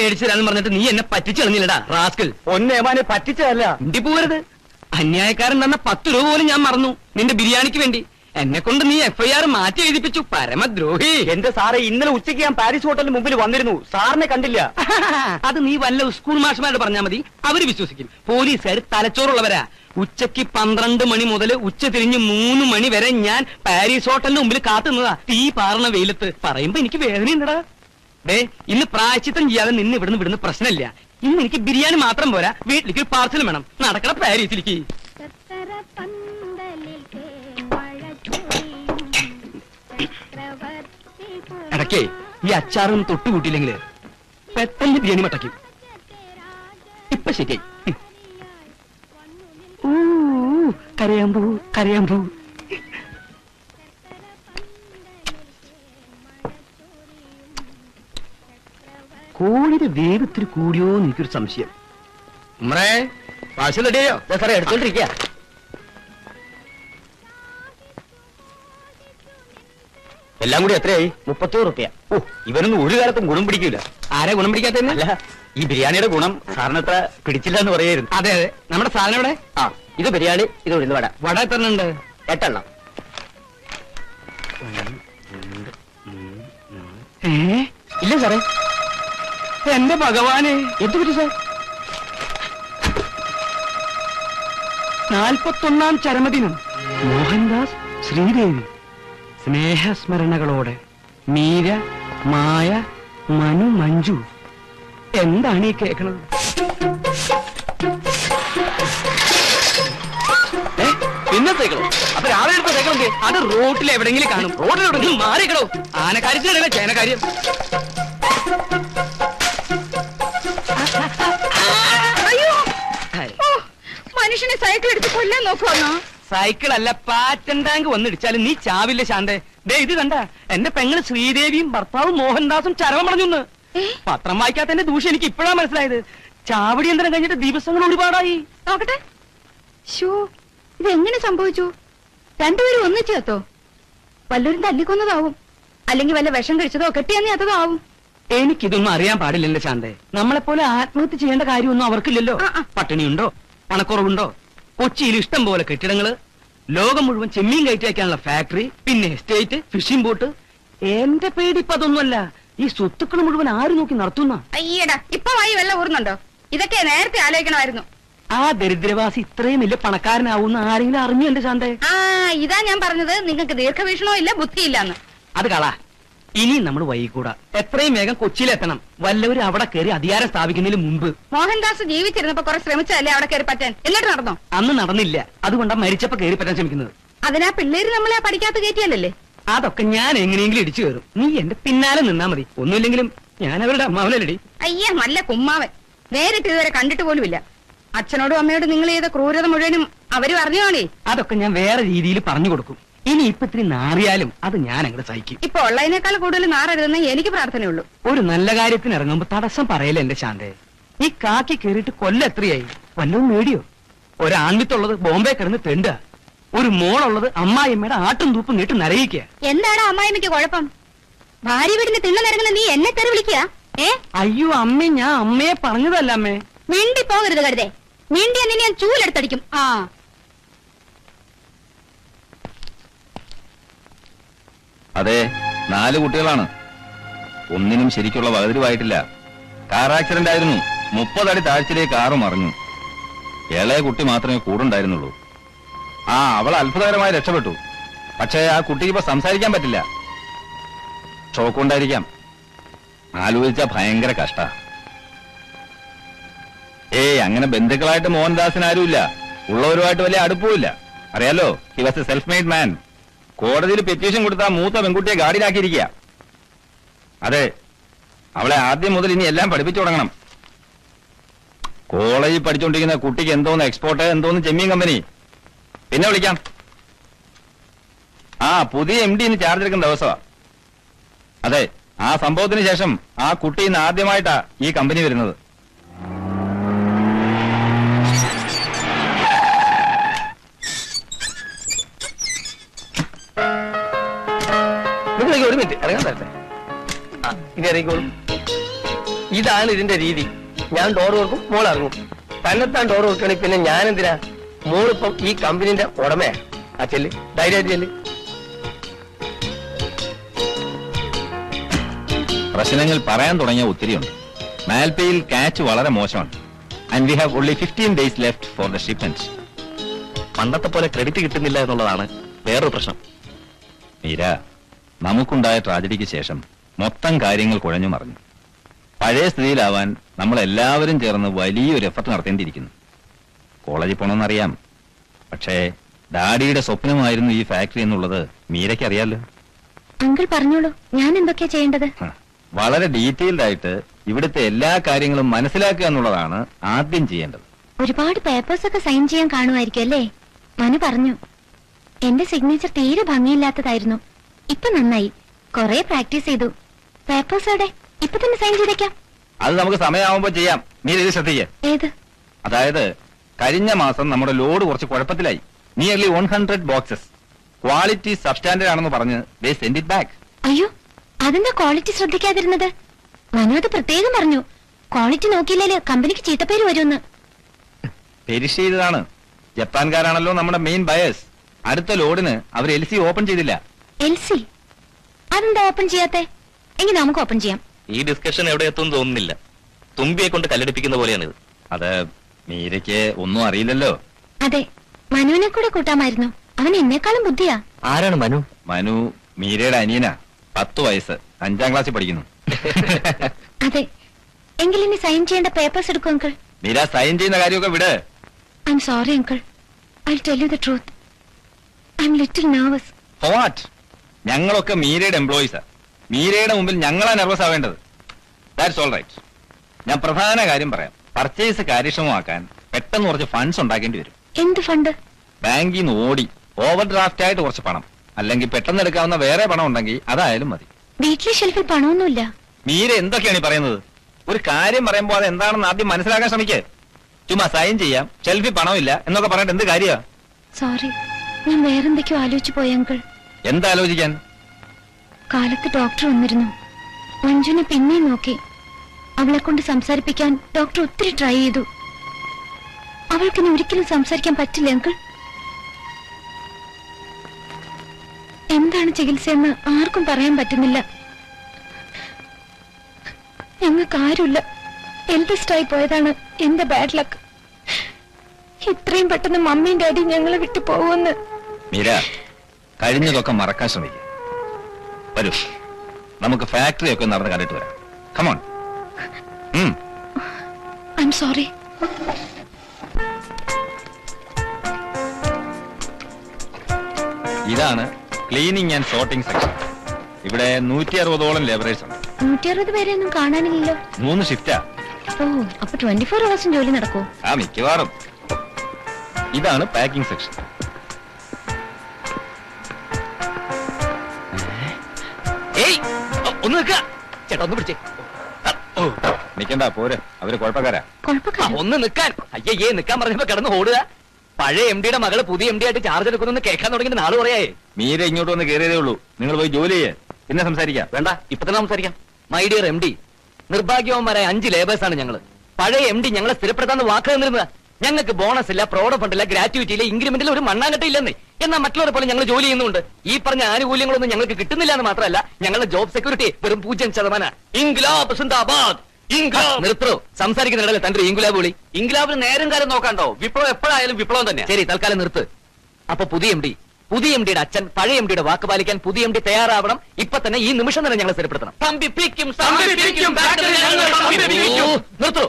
മേടിച്ചു തരാന്ന് പറഞ്ഞിട്ട് നീ എന്നെ പറ്റിച്ചു കളഞ്ഞില്ലടാ റാസ്കൽ. ഒന്നേമാനെ പറ്റിച്ചതല്ല. ഇണ്ടി പോകരുത്. അന്യായക്കാരൻ തന്ന 10 രൂപ പോലും ഞാൻ മറന്നു നിന്റെ ബിരിയാണിക്ക് വേണ്ടി. എന്നെ കൊണ്ട് നീ FIR മാറ്റി എഴുതിപ്പിച്ചു. പരമദ്രോഹി. എന്റെ സാറേ, ഇന്നലെ ഉച്ചയ്ക്ക് ഞാൻ പാരീസ് ഹോട്ടലിന് മുമ്പിൽ വന്നിരുന്നു, സാറിനെ കണ്ടില്ല. അത് നീ വല്ല സ്കൂൾ മാഷ്മാരോട് പറഞ്ഞാൽ മതി, അവര് വിശ്വസിക്കും. പോലീസുകാർ തലച്ചോറുള്ളവരാ. ഉച്ചയ്ക്ക് 12 മണി മുതൽ ഉച്ച തിരിഞ്ഞ് 3 മണി വരെ ഞാൻ പാരീസ് ഹോട്ടലിന് മുമ്പിൽ കാത്തുന്നതാ, തീ പാറണ വെയിലത്ത്. പറയുമ്പോ എനിക്ക് വേദനയുണ്ടടാ. ഡേ, ഇന്ന് പ്രായച്ചിത്തം ചെയ്യാതെ നിന്ന് ഇവിടുന്ന് പ്രശ്നമില്ല. ഇന്ന് എനിക്ക് ബിരിയാണി മാത്രം പോരാ, വീട്ടിലേക്ക് ഒരു പാർസൽ വേണം. നടക്കണ പാരീസിലേക്ക്. ഇടയ്ക്കേ ഈ അച്ചാറും തൊട്ടുകൂട്ടിയില്ലെങ്കിൽ പെട്ടെന്ന് ബിരിയാണി മട്ടയ്ക്കും. ഇപ്പൊ ശരിയായി. കരയാമ്പൂ കരയാമ്പൂ. കോഴിയുടെ വേഗത്തിൽ കൂടിയോ എനിക്കൊരു സംശയം. ഉമ്മറേ, പാഴ്സൽ റെഡിയോ? സാറേ, എടുത്തോണ്ടിരിക്കുക. എല്ലാം കൂടി എത്രയായി? 31 രൂപ. ഓ, ഇവനൊന്നും ഒരു കാലത്തും ഗുണം പിടിക്കില്ല. ആരെ ഗുണം പിടിക്കാത്തല്ല, ഈ ബിരിയാണിയുടെ ഗുണം സാറിനത്ര പിടിച്ചില്ല എന്ന് പറയായിരുന്നു. അതെ അതെ. നമ്മുടെ സാധനം ഇവിടെ. ഇത് ബിരിയാണി, ഇത് ഉഴുന്ന് വട. വട എത്ര ഉണ്ട്? 8 എണ്ണം. ഇല്ല സാറേ. എന്റെ ഭഗവാനെ, എന്ത് പറ്റി സാർ? 41ാം ചരമദിനം. മോഹൻദാസ് ശ്രീദേവി. സ്നേഹസ്മരണകളോടെ മീര, മായ, മനു, മഞ്ജു. എന്താണ് ഈ കേൾക്കണത്? പിന്നെ സൈക്കിളോ? അപ്പൊ രാവിലെ എടുത്ത സൈക്കിളൊക്കെ അത് റോട്ടിൽ എവിടെങ്കിലും കാണും. റോഡിൽ എവിടെങ്കിലും മാറിക്കടോ. ആനക്കാര്യത്തിനല്ല ചേനക്കാര്യം. മനുഷ്യനെ സൈക്കിൾ എടുത്ത് കൊല്ലാൻ നോക്കുവാന്നോ? സൈക്കിൾ അല്ല, പാറ്റൻ ടാങ്ക് വന്നിടിച്ചാലും നീ ചാവില്ല ശാന്തേ. ദേ ഇത് കണ്ട, എന്റെ പെങ്ങള് ശ്രീദേവിയും ഭർത്താവും മോഹൻദാസും ചരമം പറഞ്ഞുന്ന്. പത്രം വായിക്കാത്തതിന്റെ ദൂഷ്യം എനിക്ക് ഇപ്പോഴാ മനസ്സിലായത്. ചാവടി യന്ത്രം കഴിഞ്ഞിട്ട് ദിവസങ്ങൾ ഒരുപാടായി. നോക്കട്ടെ. ഇതെങ്ങനെ സംഭവിച്ചു? രണ്ടുപേരും ഒന്നിച്ചു ചത്തോ? വല്ലവരും തല്ലിക്കൊന്നതാവും, അല്ലെങ്കിൽ വല്ല വിഷം കഴിച്ചതോ കെട്ടിയതോ ആവും. എനിക്കിതൊന്നും അറിയാൻ പാടില്ലല്ലോ ശാന്തേ. നമ്മളെപ്പോലെ ആത്മഹത്യ ചെയ്യേണ്ട കാര്യമൊന്നും അവർക്കില്ലല്ലോ. പട്ടിണിയുണ്ടോ, പണക്കുറവുണ്ടോ? കൊച്ചിയിൽ ഇഷ്ടം പോലെ കെട്ടിടങ്ങള്, ലോകം മുഴുവൻ ചെമ്മീൻ കയറ്റി വയ്ക്കാനുള്ള ഫാക്ടറി, പിന്നെ എസ്റ്റേറ്റ്, ഫിഷിംഗ് ബോട്ട്. എന്റെ പേടി ഇപ്പൊ അതൊന്നുമല്ല, ഈ സ്വത്തുക്കൾ മുഴുവൻ ആര് നോക്കി നടത്തുന്ന? അയ്യടാ, ഇപ്പൊ വായി വെള്ളം ഊറുന്നുണ്ടോ? ഇതൊക്കെ നേരത്തെ ആലോചിക്കണമായിരുന്നു. ആ ദരിദ്രവാസി ഇത്രയും വലിയ പണക്കാരനാവുന്ന ആരെങ്കിലും അറിഞ്ഞു എന്റെ ശാന്തേ? ഇതാ ഞാൻ പറഞ്ഞത്, നിങ്ങൾക്ക് ദീർഘവീക്ഷണോ ഇല്ല, ബുദ്ധിയില്ലെന്ന്. അത് കളാ. ഇനി നമ്മൾ വൈകൂടാ. എത്രയും വേഗം കൊച്ചിയിലെത്തണം. വല്ലവരും അവിടെ കയറി അധികാരം സ്ഥാപിക്കുന്നതിന് മുമ്പ്. മോഹൻദാസ് ജീവിച്ചിരുന്നപ്പോ കുറെ ശ്രമിച്ചല്ലേ അവിടെ കയറി പറ്റാൻ? എന്നിട്ട് നടന്നോ? അന്ന് നടന്നില്ല. അതുകൊണ്ടാ മരിച്ചപ്പോ കയറി പറ്റാൻ ശ്രമിക്കുന്നത്. അതിനാ പിള്ളേര് നമ്മളെ പഠിക്കാത്ത കയറ്റിയല്ലേ? അതൊക്കെ ഞാൻ എങ്ങനെയെങ്കിലും ഇടിച്ചു കയറും. നീ എന്റെ പിന്നാലെ നിന്നാ മതി. ഒന്നുമില്ലെങ്കിലും ഞാൻ അവരുടെ അമ്മാവനല്ലടി. അയ്യ, നല്ല കുമ്മാവൻ. നേരിട്ട് ഇതുവരെ കണ്ടിട്ട് പോലുമില്ല. അച്ഛനോടും അമ്മയോടും നിങ്ങൾ ചെയ്ത ക്രൂരത മുഴുവനും അവര് അറിഞ്ഞോണേ. അതൊക്കെ ഞാൻ വേറെ രീതിയിൽ പറഞ്ഞു കൊടുക്കും. ഇനി ഇപ്പൊ ഇത്തിരി നാറിയാലും അത് ഞാൻ അങ്ങോട്ട് സഹിക്കും. ഇപ്പൊ ഉള്ളതിനേക്കാൾ കൂടുതൽ നാറരുതെന്ന് എനിക്ക് പ്രാർത്ഥനയുള്ളൂ. ഒരു നല്ല കാര്യത്തിന് ഇറങ്ങുമ്പോ തടസ്സം പറയല്ലേ എന്റെ ശാന്തേ. ഈ കാക്കി കയറിയിട്ട് കൊല്ലം എത്രയായി? വല്ലതും മേടിയോ? ഒരാൺവിത്തുള്ളത് ബോംബെ കിടന്ന് തെണ്ടുക, ഒരു മോളുള്ളത് അമ്മായിയമ്മയുടെ ആട്ടും തൂപ്പും നീട്ട് നരയിക്കുക. എന്താണ് അമ്മായിമ്മയ്ക്ക് കുഴപ്പം? ഭാര്യ വീടിന് തിണ്ണ നിരങ്ങുന്ന നീ എന്നെ തെറി വിളിക്കുക? അയ്യോ അമ്മേ, ഞാൻ അമ്മയെ പറഞ്ഞതല്ല അമ്മേ. മിണ്ടി പോകരുത് കരുതേ. മിണ്ടി എന്ന് ഞാൻ ചൂലെടുത്തടിക്കും. അതെ, 4 കുട്ടികളാണ്. ഒന്നിനും ശരിക്കുള്ള വകതിരിവായിട്ടില്ല. കാർ ആക്സിഡന്റ് ആയിരുന്നു. 30 അടി താഴ്ചയിലേക്ക് കാറ് മറിഞ്ഞു. ഇളയ കുട്ടി മാത്രമേ കൂടുണ്ടായിരുന്നുള്ളൂ. അവൾ അത്ഭുതകരമായി രക്ഷപ്പെട്ടു. പക്ഷേ ആ കുട്ടിക്ക് ഇപ്പൊ സംസാരിക്കാൻ പറ്റില്ല. ഷോക്കുണ്ടായിരിക്കാം. ആലോചിച്ച ഭയങ്കര കഷ്ട. അങ്ങനെ ബന്ധുക്കളായിട്ട് മോഹൻദാസിന് ആരുമില്ല. ഉള്ളവരുമായിട്ട് വലിയ അടുപ്പമില്ല. അറിയാലോ, he was A self made മാൻ. കോടതിയിൽ പെറ്റീഷൻ കൊടുത്ത മൂത്ത പെൺകുട്ടിയെ ഗാഡിയിലാക്കിയിരിക്കുക. അതെ, അവളെ ആദ്യം മുതൽ ഇനി എല്ലാം പഠിപ്പിച്ചു തുടങ്ങണം. കോളേജിൽ പഠിച്ചുകൊണ്ടിരിക്കുന്ന കുട്ടിക്ക് എന്തോന്ന് എക്സ്പോർട്ട്, എന്തോന്ന് ചെമ്മീൻ കമ്പനി. പിന്നെ വിളിക്കാം. പുതിയ MD ഇന്ന് ചാർജ് എടുക്കുന്ന ദിവസമാ. അതെ, ആ സംഭവത്തിന് ശേഷം ആ കുട്ടി ഇന്ന് ആദ്യമായിട്ടാ ഈ കമ്പനി വരുന്നത്. ഒരു മിനിറ്റ് ഇറങ്ങാൻ തരട്ടെ. ഇനി ഇറങ്ങിക്കോളും. ഇതാണ് ഇതിന്റെ രീതി. ഞാൻ ഡോർ തുറക്കും, മോൾ ഇറങ്ങും. തന്നെത്താൻ ഡോർ തുറക്കണെങ്കിൽ പിന്നെ ഞാൻ എന്തിനാ? മോളിപ്പം ഈ കമ്പനിന്റെ ഉടമയാ. ആ ചെല്ല്, ധൈര്യമായിട്ട് ചെല്ല്. പ്രശ്നങ്ങൾ പറയാൻ തുടങ്ങിയ ഒത്തിരിയുണ്ട്. മാൽപ്പയിൽ കാച്ച് വളരെ മോശമാണ്. And we have only 15 days left for the shipment. പണ്ടത്തെ പോലെ ക്രെഡിറ്റ് കിട്ടുന്നില്ല എന്നുള്ളതാണ് വേറൊരു പ്രശ്നം. മീര, നമുക്കുണ്ടായ ട്രാജഡിക്ക് ശേഷം മൊത്തം കാര്യങ്ങൾ കുഴഞ്ഞു മറിഞ്ഞു. പഴയ സ്ഥിതിയിലാവാൻ നമ്മൾ എല്ലാവരും ചേർന്ന് വലിയൊരു എഫർട്ട് നടത്തേണ്ടിയിരിക്കുന്നു. കോളേജിൽ പോകണമെന്നറിയാം, പക്ഷേ ഡാഡിയുടെ സ്വപ്നമായിരുന്നു ഈ ഫാക്ടറി എന്നുള്ളത് മീരയ്ക്ക് അറിയാലോ. അങ്കിൾ പറഞ്ഞോളൂ, ഞാൻ എന്തൊക്കെയാ ചെയ്യേണ്ടത്? വളരെ ഡീറ്റെയിൽഡ് ആയിട്ട് ഇവിടുത്തെ എല്ലാ കാര്യങ്ങളും മനസ്സിലാക്കുക എന്നുള്ളതാണ് ആദ്യം ചെയ്യേണ്ടത്. ഒരുപാട് പേപ്പേഴ്സ് ഒക്കെ സൈൻ ചെയ്യാൻ കാണുമായിരിക്കും അല്ലേ? മനു പറഞ്ഞു എന്റെ സിഗ്നേച്ചർ തീരെ ഭംഗിയില്ലാത്തതായിരുന്നു. ഇപ്പൊ നന്നായി, കൊറേ പ്രാക്ടീസ് ചെയ്തു. പേപ്പേഴ്സ് അവിടെ ഇപ്പൊ തന്നെ സൈൻ ചെയ്തേക്കാം. അത് നമുക്ക് സമയമാകുമ്പോ ചെയ്യാം. മീര ഇത് ശ്രദ്ധിക്കുക. ഏത്? അതായത് കഴിഞ്ഞ മാസം നമ്മുടെ ലോഡ് കുറച്ച് കുഴപ്പത്തിലായി. Nearly 100 boxes. ക്വാളിറ്റി സബ്സ്റ്റാൻഡേർഡ് ആണെന്ന് പറഞ്ഞ് ദേ സെൻഡ് ഇറ്റ് ബാക്ക്. അയ്യോ, അതെന്താ ക്വാളിറ്റി ശ്രദ്ധിക്കാതിരുന്നത്? മനു അത് പ്രത്യേകം പറഞ്ഞു, ക്വാളിറ്റി നോക്കിയില്ലേ കമ്പനിക്ക് ചീത്തപ്പേര് വരുമെന്ന്. പെരിഷ് ചെയ്തതാണ്. ജപ്പാൻകാരാണല്ലോ നമ്മുടെ മെയിൻ ബയേഴ്സ്. അടുത്ത ലോഡിന് അവർ LC ഓപ്പൺ ചെയ്തില്ല. LC? അതെന്താ ഓപ്പൺ ചെയ്യാത്തെ? എങ്കിൽ നമുക്ക് ഓപ്പൺ ചെയ്യാം. ഈ ഡിസ്കഷൻ എവിടെ എത്തും തോന്നുന്നില്ല. തുമ്പിയെ കൊണ്ട് കല്ലെടുപ്പിക്കുന്ന പോലെയാണിത്. അത് മീരയ്ക്ക് ഒന്നും അറിയില്ലല്ലോ. അതെ, മനുവിനെ കൂടെ കൂട്ടാമായിരുന്നു. അവൻ എന്നെക്കാളും ബുദ്ധിയാ. ആരാണ് മനു? മനു മീരയുടെ അനിയനാ. 10 വയസ്സ്, 5ാം ക്ലാസ്സിൽ പഠിക്കുന്നു. അതെ, എങ്കിൽ ഇനി സൈൻ ചെയ്യേണ്ട പേപ്പേഴ്സ് എടുക്കും അങ്കിൾ. മീര സൈൻ ചെയ്യുന്ന കാര്യമൊക്കെ വിട്. I'm sorry uncle, I will tell you the truth. I'm little nervous. For what? ഞങ്ങളൊക്കെ മീരയുടെ എംപ്ലോയീസാ. മീരയുടെ മുമ്പിൽ ഞങ്ങളാ നെർവസ് ആവേണ്ടത്. That's all right. ഞാൻ പ്രധാന കാര്യം പറയാം. പർച്ചേസ് കാര്യക്ഷമമാക്കാൻ പെട്ടെന്ന് കുറച്ച് ഫണ്ട്സ് ഉണ്ടാക്കേണ്ടി വരും. എന്ത് ഫണ്ട്? ബാങ്കിൽ നിന്ന് ഓടി ഓവർ ഡ്രാഫ്റ്റ് ആയിട്ട് കുറച്ച് പണം, അല്ലെങ്കിൽ പെട്ടെന്ന് എടുക്കാവുന്ന വേറെ പണം ഉണ്ടെങ്കിൽ അതായാലും മതി. വീട്ടിലെ ഷെൽഫിൽ പണമൊന്നുമില്ല. മീര എന്തൊക്കെയാണ് ഈ പറയുന്നത്? ഒരു കാര്യം പറയുമ്പോൾ അത് എന്താണെന്ന് ആദ്യം മനസ്സിലാക്കാൻ ശ്രമിക്കേ. ചുമ്മാ സൈൻ ചെയ്യാം, ഷെൽഫിൽ പണമില്ല എന്നൊക്കെ പറഞ്ഞിട്ട് എന്ത് കാര്യമാ? സോറി, ഞാൻ വേറെന്തൊക്കെയോ ആലോചിച്ചു പോയി അങ്കിൾ. എന്താലോചിക്കാൻ? കാലത്ത് ഡോക്ടർ വന്നിരുന്നു. മഞ്ജുനെ പിന്നെയും നോക്കി. അവളെ കൊണ്ട് സംസാരിപ്പിക്കാൻ ഡോക്ടർ ഒത്തിരി ട്രൈ ചെയ്തു. അവൾക്കിനി ഒരിക്കലും സംസാരിക്കാൻ പറ്റില്ല അങ്കിൾ. എന്താണ് ചികിത്സയെന്ന് ആർക്കും പറയാൻ പറ്റുന്നില്ല. ഞങ്ങൾക്ക് ആരുമില്ല. എൽഡസ്റ്റ് ആയി പോയതാണ് എന്റെ ബാഡ് ലക്ക്. ഇത്രയും പെട്ടെന്ന് മമ്മിയും ഡാഡിയും ഞങ്ങളെ വിട്ടു പോകുമെന്ന്. മീര, കഴിഞ്ഞതൊക്കെ മറക്കാൻ ശ്രമിക്കുക. വരൂ, നമുക്ക് ഫാക്ടറി ഒക്കെ നടന്ന് കണ്ടിട്ട് വരാം. കമോൺ. I am sorry. ഇതാണ് ക്ലീനിങ് ആൻഡ് സോർട്ടിംഗ് സെക്ഷൻ. ഇവിടെ 160ഓളം ലേബറേഴ്സ് ഉണ്ട്. 160 പേരെയൊന്നും കാണാനില്ലല്ലോ. 3 ഷിഫ്റ്റാ. ഓ, അപ്പൊ 24 hours ജോലി നടക്കൂ? ആ, മിക്കവാറും. ഇതാണ് പാക്കിംഗ് സെക്ഷൻ. ഒന്ന് നിൽക്കുക ചേട്ടാ, ഒന്ന് പിടിച്ചേ. നിക്കണ്ട, പോരെ, അവര് കുഴപ്പക്കാരാ. കുഴപ്പക്കാരോ? ഒന്ന് നിൽക്കാൻ. അയ്യേ, നിൽക്കാൻ പറഞ്ഞപ്പോ കിടന്ന് ഓടുക. പഴയ MD-യുടെ മകള് പുതിയ MD ആയിട്ട് ചാർജ് എടുക്കുന്നു കേൾക്കാൻ തുടങ്ങിയ നാള് പറയായേ. മീര ഇങ്ങോട്ട് വന്ന് കയറിയതേ ഉള്ളൂ. നിങ്ങൾ പോയി ജോലി ചെയ്യേ, പിന്നെ സംസാരിക്കാം. വേണ്ട, ഇപ്പൊ തന്നെ സംസാരിക്കാം. മൈ ഡിയർ MD, നിർഭാഗ്യവന്മാരായ 5 ലേബേഴ്സാണ് ഞങ്ങള്. പഴയ MD ഞങ്ങളെ സ്ഥിരപ്പെടുത്താന്ന് വാക്ക് തന്നിരുന്നത്. ഞങ്ങൾക്ക് ബോണസ് ഇല്ല, പ്രോഡ ഫണ്ടില്ല, ഗ്രാറ്റുവിറ്റി ഇല്ല, ഇൻക്രിമെന്റിൽ ഒരു മണ്ണാങ്കട്ട ഇല്ലെന്നേ. എന്നാൽ മറ്റുള്ളവരെ പോലെ ഞങ്ങൾ ജോലി ചെയ്യുന്നുണ്ട്. ഈ പറഞ്ഞ ആനുകൂല്യങ്ങളൊന്നും ഞങ്ങൾക്ക് കിട്ടുന്നില്ല എന്ന് മാത്രമല്ല, ഞങ്ങളുടെ ജോബ് സെക്യൂരിറ്റി വെറും 0%. ഇൻക്ലാബ് സിന്ദാബാദ്. നിർത്തോ, സംസാരിക്കുന്നിടയിൽ തന്റെ ഇൻകുലാബ് വിളി. ഇൻകുലാബിന് നേരം കാലം നോക്കാണ്ടോ? വിപ്ലവം എപ്പോഴായാലും വിപ്ലവം തന്നെ. ശരി, തൽക്കാലം നിർത്ത്. അപ്പൊ പുതിയ MD-യുടെ അച്ഛൻ പഴയ MD-യുടെ വാക്ക് പാലിക്കാൻ പുതിയ MD തയ്യാറാവണം. ഇപ്പൊ തന്നെ, ഈ നിമിഷം തന്നെ ഞങ്ങൾ സ്ഥിരപ്പെടുത്തണം. നിർത്തോ.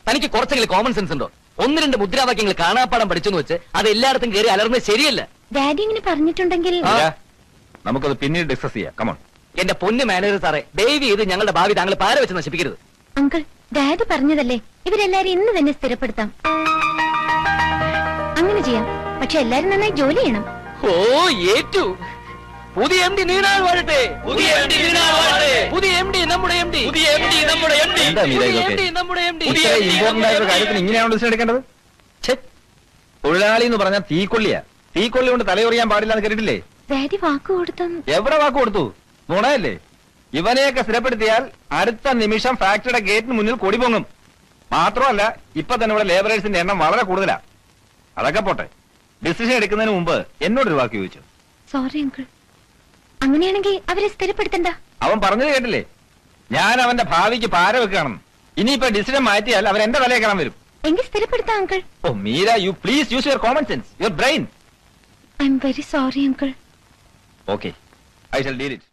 തനിക്ക് കുറച്ചെങ്കിലും കോമൺ സെൻസ് ഉണ്ടോ? 1-2 മുദ്രാവാക്യങ്ങൾ കാണാപ്പാടം പഠിച്ചെന്ന് വെച്ച് അത് എല്ലായിടത്തും കയറി അലർന്നത് ശരിയല്ല. ഡാഡി ഇങ്ങനെ പറഞ്ഞിട്ടുണ്ടെങ്കിൽ നമുക്കത് പിന്നീട് ഡിസ്കസ് ചെയ്യാം. കമോൺ. എന്റെ പൊന്ന് മാനേജർ സാറേ, ദയവ് ചെയ്ത് ഞങ്ങളുടെ ഭാവി താങ്കൾ പാര വെച്ച് നശിപ്പിക്കരുത്. അങ്കിൾ, ഡാഡി പറഞ്ഞതല്ലേ, ഇവരെല്ലാരും ഇന്ന് തന്നെ സ്ഥിരപ്പെടുത്താം. അങ്ങനെ ചെയ്യാം, പക്ഷെ എല്ലാരും നന്നായി ജോലി ചെയ്യണം. ഓ, ഏറ്റു. പുതിയ MD നീണാൾ വാഴട്ടെ. പുതിയ MD നീണാൾ വാഴട്ടെ. പുതിയ MD നമ്മുടെ MD. പുതിയ MD നമ്മുടെ MD. എന്താ മീര ഇതൊക്കെ? പുതിയ MD നമ്മുടെ MD. ഇത്ര ഇമ്പോർട്ടന്റ് ആയിട്ടുള്ള കാര്യത്തിന് ഇങ്ങനെയാണോ ഡിസിഷൻ എടുക്കേണ്ടത്? തൊഴിലാളി എന്ന് പറഞ്ഞാൽ തീക്കൊള്ളിയാ. തീക്കൊള്ളി കൊണ്ട് തലയൊറിയാൻ പാടില്ല എന്ന് കേട്ടിട്ടില്ലേ? ഡാഡി വാക്ക് കൊടുത്തു. എവിടെ വാക്ക് കൊടുത്തു? നുണയല്ലേ? ഇവനെയൊക്കെ സ്ഥിരപ്പെടുത്തിയാൽ അടുത്ത നിമിഷം ഫാക്ടറിയുടെ ഗേറ്റിന് മുന്നിൽ കൊടി പൊങ്ങും. മാത്രമല്ല ഇപ്പൊ തന്നെ ഇവിടെ ലേബറേഴ്സിന്റെ എണ്ണം വളരെ കൂടുതലാ. അതൊക്കെ പോട്ടെ, ഡിസിഷൻ എടുക്കുന്നതിന് മുമ്പ് എന്നോടൊരു വാക്ക് ചോദിച്ചു. Sorry uncle. അങ്ങനെയാണെങ്കിൽ അവരെ സ്ഥിരപ്പെടുത്തണ്ട. അവൻ പറഞ്ഞത് കേട്ടില്ലേ, ഞാൻ അവന്റെ ഭാവിക്ക് പാര വെക്കുകയാണെന്ന്. ഇനിയിപ്പോ ഡിസിഷൻ മാറ്റിയാൽ അവർ എന്റെ തലയെ കാണാൻ വരും. എങ്കിൽ സ്ഥിരപ്പെടുത്താം uncle. Oh Meera, you please use your common sense, your brain. I'm very sorry uncle. Okay, I shall deal it.